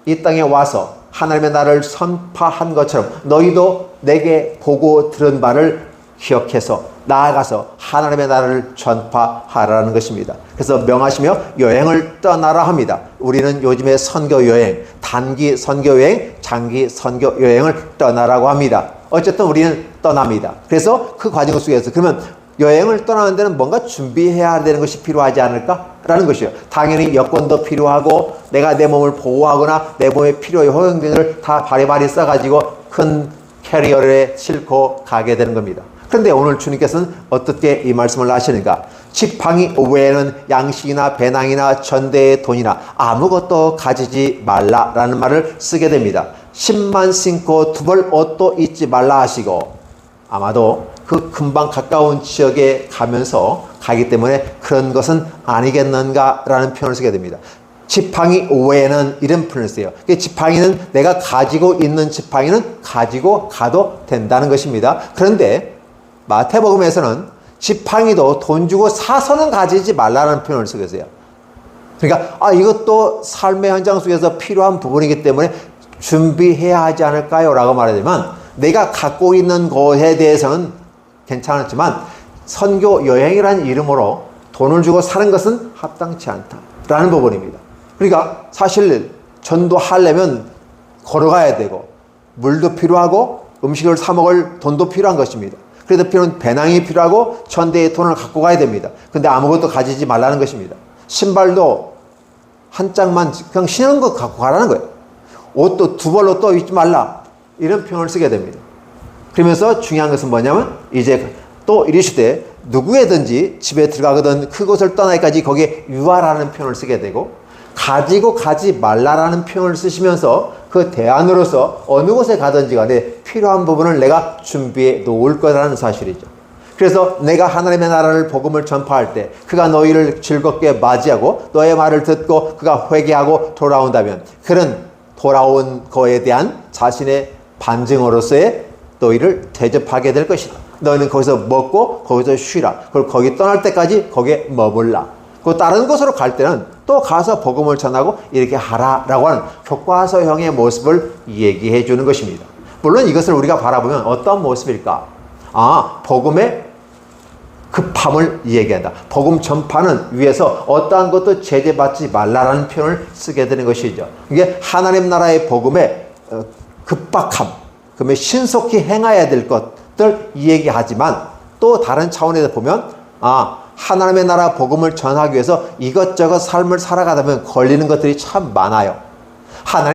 이 땅에 와서 하나님의 나라를 선포한 것처럼 너희도 내게 보고 들은 바를 기억해서 나아가서 하나님의 나라를 전파하라는 것입니다. 그래서 명하시며 여행을 떠나라 합니다. 우리는 요즘에 선교 여행, 단기 선교 여행, 장기 선교 여행을 떠나라고 합니다. 어쨌든 우리는 떠납니다. 그래서 그 과정 속에서 그러면 여행을 떠나는 데는 뭔가 준비해야 되는 것이 필요하지 않을까라는 것이요. 당연히 여권도 필요하고 내가 내 몸을 보호하거나 내 몸에 필요한 허용들을 다 바리바리 써가지고 큰 캐리어에 싣고 가게 되는 겁니다. 그런데 오늘 주님께서는 어떻게 이 말씀을 하시는가? 지팡이 외에는 양식이나 배낭이나 전대의 돈이나 아무것도 가지지 말라라는 말을 쓰게 됩니다. 10만 신고 두 벌 옷도 잊지 말라 하시고, 아마도 그 금방 가까운 지역에 가면서 가기 때문에 그런 것은 아니겠는가라는 표현을 쓰게 됩니다. 지팡이 외에는 이런 표현을 써요. 지팡이는 내가 가지고 있는 지팡이는 가지고 가도 된다는 것입니다. 그런데 마태복음에서는 지팡이도 돈 주고 사서는 가지지 말라는 표현을 쓰고 있어요. 그러니까 이것도 삶의 현장 속에서 필요한 부분이기 때문에 준비해야 하지 않을까요? 라고 말하지만 내가 갖고 있는 것에 대해서는 괜찮았지만 선교 여행이라는 이름으로 돈을 주고 사는 것은 합당치 않다라는 부분입니다. 그러니까 사실 전도하려면 걸어가야 되고 물도 필요하고 음식을 사 먹을 돈도 필요한 것입니다. 그래서 필요한 배낭이 필요하고 천대의 돈을 갖고 가야 됩니다. 근데 아무것도 가지지 말라는 것입니다. 신발도 한 짝만 그냥 신은 거 갖고 가라는 거예요. 옷도 두 벌로 또 입지 말라. 이런 표현을 쓰게 됩니다. 그러면서 중요한 것은 뭐냐면 이제 또 이르시되 누구에든지 집에 들어가거든 그곳을 떠나기까지 거기에 유하라는 표현을 쓰게 되고 가지고 가지 말라라는 표현을 쓰시면서 그 대안으로서 어느 곳에 가든지 간에 필요한 부분을 내가 준비해 놓을 거라는 사실이죠. 그래서 내가 하나님의 나라를 복음을 전파할 때 그가 너희를 즐겁게 맞이하고 너의 말을 듣고 그가 회개하고 돌아온다면 그런 돌아온 거에 대한 자신의 반증으로서의 너희를 대접하게 될 것이다. 너희는 거기서 먹고 거기서 쉬라. 그리고 거기 떠날 때까지 거기에 머물라. 그 다른 곳으로 갈 때는 또 가서 복음을 전하고 이렇게 하라라고 하는 교과서형의 모습을 얘기해 주는 것입니다. 물론 이것을 우리가 바라보면 어떤 모습일까? 복음의 급함을 얘기한다. 복음 전파는 위에서 어떠한 것도 제재받지 말라라는 표현을 쓰게 되는 것이죠. 이게 하나님 나라의 복음의 급박함, 그러면 신속히 행해야 될 것들 얘기하지만 또 다른 차원에서 보면 하나님의 나라 복음을 전하기 위해서 이것저것 삶을 살아가다 보면 걸리는 것들이 참 많아요. 하나님